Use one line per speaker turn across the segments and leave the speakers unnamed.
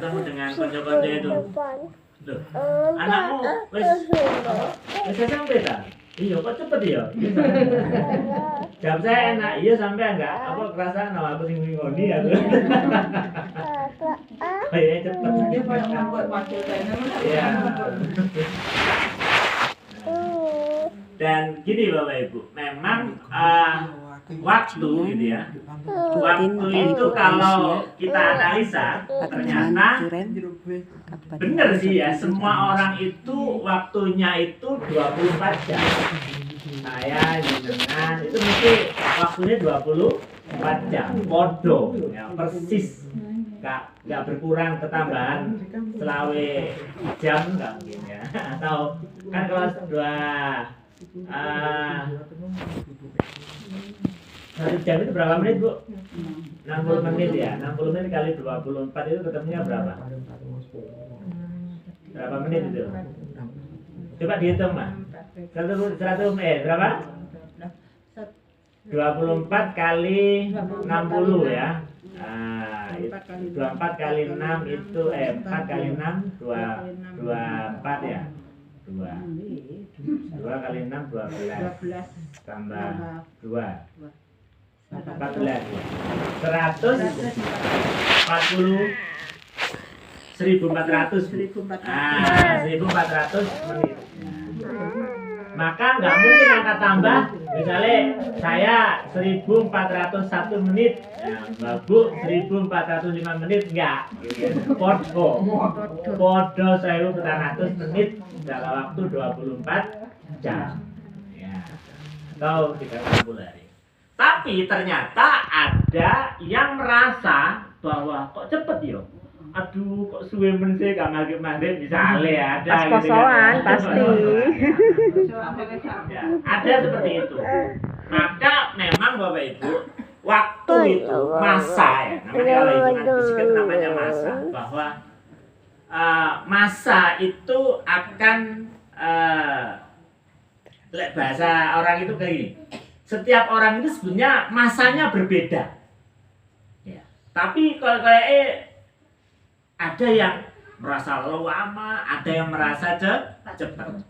ketemu dengan konco-konco itu. Loh, anakmu wis SMP ta? Iya, kok cepet ya? Jawab saya enak, iya sampai enggak? Apa kerasa aku sing ngoni ya? Kayaknya cepet.
Dia banyak buat wakil kayaknya.
Iya. Dan gini Bapak Ibu, memang waktu gitu ya. Waktu itu kalau kita analisa ternyata benar sih ya, semua orang itu waktunya itu 24 jam. Saya jenengan itu mesti waktunya 24 jam. Podo ya, persis. Enggak berkurang ketambahan selawe jam enggak mungkin ya. Atau kan kalau satu jam itu berapa menit Bu? 60 menit ya, 60 menit kali 24 itu ketemunya berapa? Berapa menit itu? Coba dihitung Mas. 100 menit berapa? 24 kali 60 ya. Nah, 24 kali 6 itu 4 kali 6 24 ya. 2 kali 6 12 tambah 2 14 140 1400 1400 menit. Maka nggak mungkin angka tambah, misalnya saya 1401 menit, nah, Bu 1405 menit enggak, podo 1400 menit dalam waktu 24 jam ya. Atau 30 hari. Tapi ternyata ada yang merasa bahwa kok cepet ya, aduh kok suwe men sih gak maghrib misalnya ada
pas kosoan gitu, pasti
ya, ada seperti itu. Maka memang Bapak Ibu, waktu itu masa ya, namanya kalau hitungan fisik itu namanya masa, bahwa masa itu akan bahasa orang itu kayak gini, setiap orang itu sebenarnya masanya berbeda ya. Tapi kalau kayak ada yang merasa lama, ada yang merasa cepat.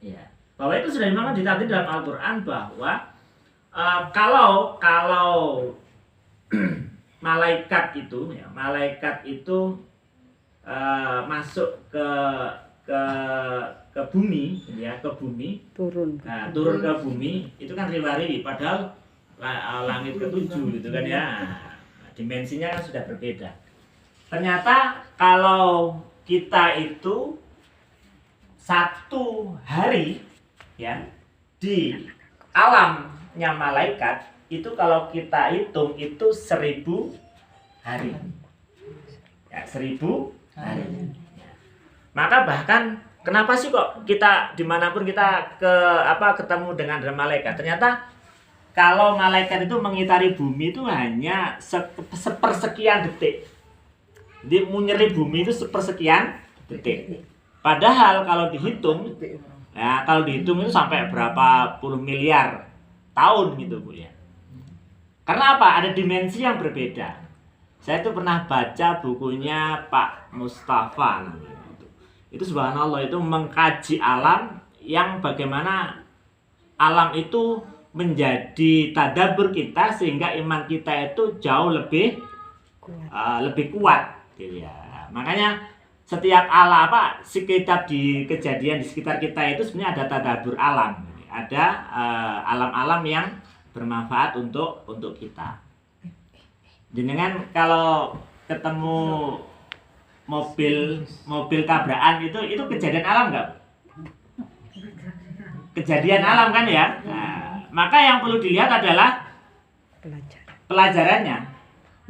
Ya. Bahwa itu sudah memang ditatih dalam Al-Quran bahwa kalau malaikat itu masuk ke bumi, ya ke bumi, turun ke bumi, itu kan riwa-riwi, padahal langit ke-7 gitu kan ya, dimensinya kan sudah berbeda. Ternyata kalau kita itu satu hari ya di alamnya malaikat itu kalau kita hitung itu 1000 hari ya, 1000 hari ya. Maka bahkan kenapa sih kok kita dimanapun kita ketemu dengan malaikat, ternyata kalau malaikat itu mengitari bumi itu hanya sepersekian detik. Jadi menyeri bumi itu sepersekian detik. Padahal kalau dihitung itu sampai berapa puluh miliar tahun gitu Bu ya. Karena apa? Ada dimensi yang berbeda. Saya itu pernah baca bukunya Pak Mustafa namanya. Itu subhanallah, itu mengkaji alam yang bagaimana alam itu menjadi tadabbur kita sehingga iman kita itu jauh lebih kuat. Ya, makanya setiap sekitar di kejadian di sekitar kita itu sebenarnya ada tadabbur alam, ada alam-alam yang bermanfaat untuk kita. Jenengan kalau ketemu mobil tabrakan itu kejadian alam nggak? Kejadian alam kan ya. Nah, maka yang perlu dilihat adalah pelajarannya.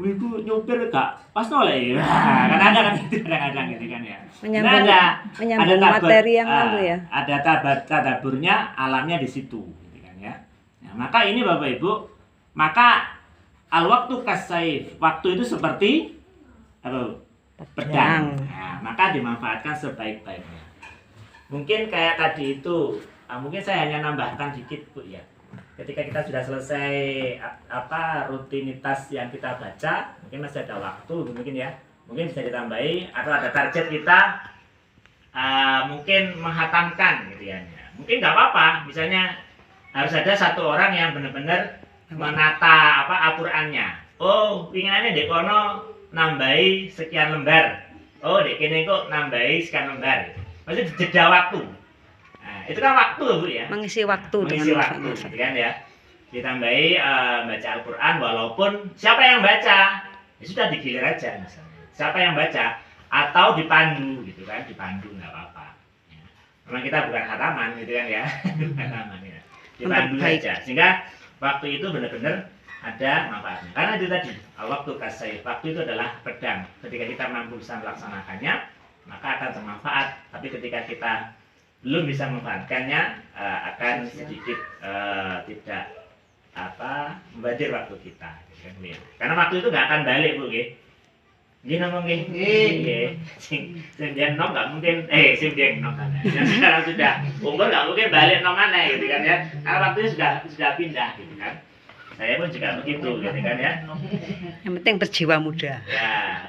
Itu nyopir gak pas noleh, kan ada kan itu kadang-kadang gitu kan ya.
Menyambung materi yang lalu ya.
Ada tadaburnya alamnya di situ, gitu kan ya. Nah, maka ini Bapak Ibu, maka al-waktu kasaif, waktu itu seperti pedang. Nah, maka dimanfaatkan sebaik-baiknya. Mungkin kayak tadi itu, mungkin saya hanya nambahkan dikit Bu ya. Ketika kita sudah selesai rutinitas yang kita baca, mungkin masih ada waktu mungkin ya. mungkin bisa ditambahi, atau ada target kita mungkin menghatamkan gitu ya. Mungkin nggak apa-apa, misalnya harus ada satu orang yang benar-benar menata Al-Qur'annya. Oh, pinginannya dek kono nambahi sekian lembar. Oh, dek kene kok nambahi sekian lembar. Maksudnya jeda waktu. Nah, itu kan waktu Bu ya.
Mengisi waktu
Mengisi waktu, gitu kan ya. Ditambahi baca Al-Qur'an, walaupun siapa yang baca ya sudah digilir aja misalnya. Siapa yang baca atau dipandu gitu kan, dipandu nggak apa-apa. Ya. Memang kita bukan khataman gitu kan ya. Khataman ya. Dipandu aja sehingga waktu itu benar-benar ada manfaatnya. Karena itu tadi, waktu kasih, waktu itu adalah pedang. Ketika kita mampu bisa melaksanakannya, maka akan bermanfaat. Tapi ketika kita belum bisa memanfaatkannya, akan sedikit tidak membanjir waktu kita. Karena waktu itu nggak akan balik Bu. Nggih ngomong nggih. Sing dia nom nggak mungkin, sing dia nom kan. Yang sekarang sudah umur nggak mungkin balik nom mana gitu kan ya. Karena waktunya sudah pindah gitu kan. Saya pun juga begitu gitu kan ya.
Yang penting berjiwa muda.
Ya.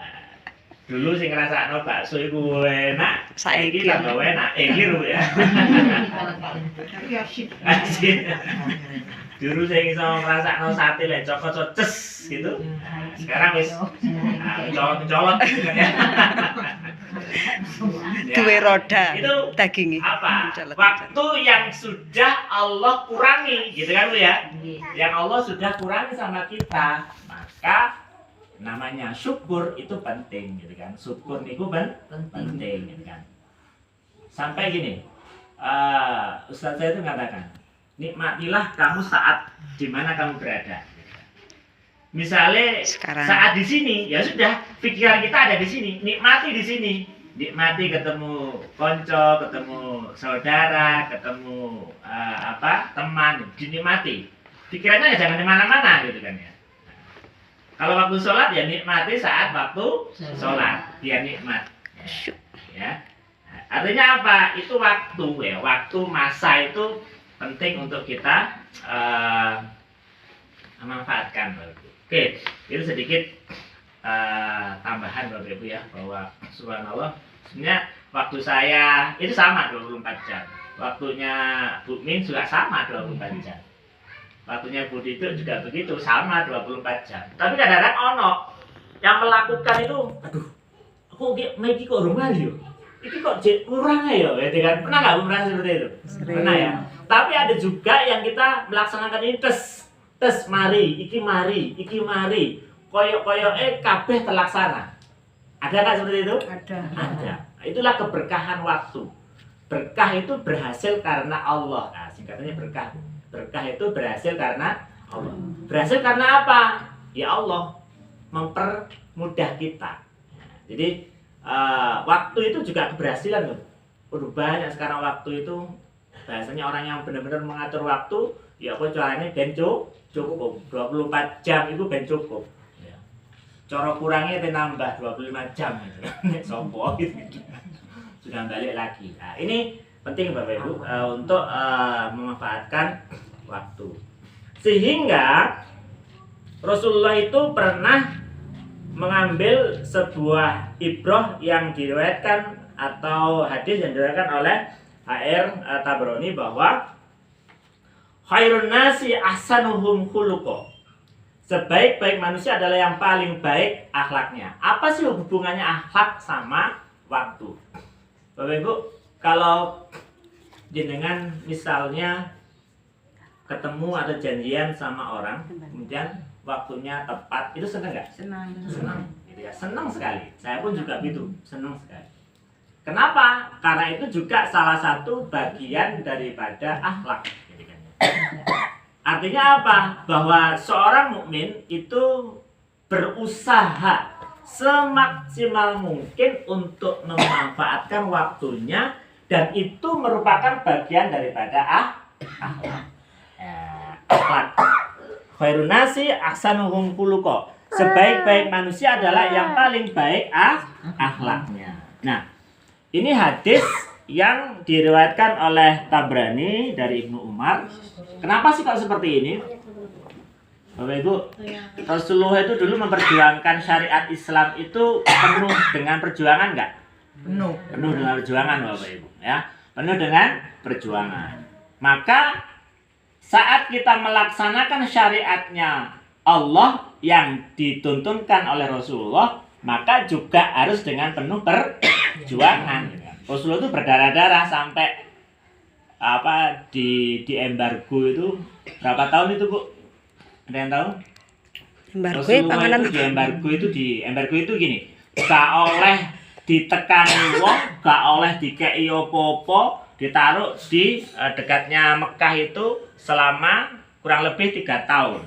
Dulu sing ngrasakno bakso iku enak,
Saiki
tambah enak. Iki lho ya. Asik. Dulu saya iso ngrasakno sate lek cokot ces gitu. Nah, sekarang wis colot-colot gitu kan ya.
Duwe roda
Itu
dagingnya.
apa? Waktu yang sudah Allah kurangi gitu kan Bu ya. Yang Allah sudah kurangi sama kita, maka namanya syukur itu penting gitu kan. Syukur itu penting gitu kan. Sampai gini, Ustaz saya itu mengatakan, nikmatilah kamu saat dimana kamu berada. Misalnya
Sekarang.
saat di sini, ya sudah, pikiran kita ada di sini, nikmati di sini, nikmati ketemu konco, ketemu saudara, ketemu teman, dinikmati. Pikirannya ya jangan di mana-mana gitu kan ya. Kalau waktu sholat ya nikmati saat waktu sholat, dia nikmat. Ya. Artinya apa? Itu waktu ya, waktu masa itu penting untuk kita manfaatkan. Oke, itu sedikit tambahan Bapak Ibu ya, bahwa subhanallah sebenarnya waktu saya itu sama 24 jam. Waktunya Bu Min juga sama 24 jam. Waktunya Bu Dito juga begitu, sama 24 jam. Tapi kadang-kadang ono yang melakukan itu, aduh, aku iki kok rumah yo. Iki kok kurang ya, gitu kan? Pernah nggak Bu merasa seperti itu?
Sering.
Pernah ya. Tapi ada juga yang kita melaksanakan ini tes mari, iki mari. Koyok kabeh terlaksana. Ada nggak seperti itu?
Ada.
Ada. Itulah keberkahan waktu. Berkah itu berhasil karena Allah. Nah, singkatannya berkah. Berkah itu berhasil karena Allah. Berhasil karena apa? Ya Allah mempermudah kita. Nah, jadi waktu itu juga keberhasilan loh. Udah banyak sekarang waktu itu. Bahasanya orang yang benar-benar mengatur waktu, ya apa caranya ben cukup 24 jam itu ben cukup. Ya. Cara kurangnya nambah 25 jam gitu. Sopo gitu. Sudah balik lagi. Nah, ini penting Bapak Ibu untuk memanfaatkan waktu. Sehingga Rasulullah itu pernah mengambil sebuah ibrah yang diriwayatkan atau hadis yang diriwayatkan oleh HR Tabrani bahwa khairun nasi ahsanuhum khuluqa. Sebaik-baik manusia adalah yang paling baik akhlaknya. Apa sih hubungannya akhlak sama waktu? Bapak Ibu, kalau jenengan misalnya ketemu atau janjian sama orang, kemudian waktunya tepat, itu senang nggak?
Senang.
Senang, gitu ya. Senang sekali. Saya pun juga begitu, senang sekali. Kenapa? Karena itu juga salah satu bagian daripada akhlak. Gitu kan. Artinya apa? Bahwa seorang mukmin itu berusaha semaksimal mungkin untuk memanfaatkan waktunya, dan itu merupakan bagian daripada akhlak. Akhlak. Khairun nasi ahsanuhum khuluqa. Sebaik-baik manusia adalah yang paling baik akhlaknya. Nah, ini hadis yang diriwayatkan oleh Tabrani dari Ibnu Umar. Kenapa sih kok seperti ini? Bapak Ibu, Rasulullah itu dulu memperjuangkan syariat Islam itu penuh dengan perjuangan nggak?
Penuh.
Penuh dengan perjuangan Bapak Ibu, ya. Penuh dengan perjuangan. Maka saat kita melaksanakan syariatnya Allah yang dituntunkan oleh Rasulullah, maka juga harus dengan penuh perjuangan. Rasulullah itu berdarah-darah sampai di embargo itu berapa tahun itu, Bu? Ada yang tahu?
Embargo
Rasulullah
panganan.
itu di embargo itu gini, gak oleh ditekani wong, gak oleh dikei opo-opo, ditaruh di dekatnya Mekah itu selama kurang lebih 3 tahun.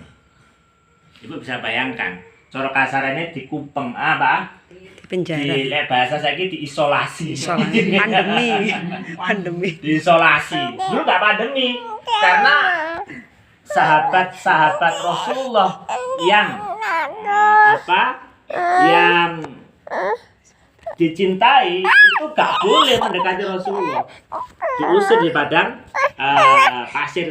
Ibu bisa bayangkan, cara kasarannya dikupeng
Di penjara.
di bahasa saya diisolasi.
Isolasi. Pandemi.
Diisolasi. Dulu gak pandemi karena sahabat-sahabat Rasulullah yang yang dicintai itu gak boleh mendekati Rasulullah, diusir di padang pasir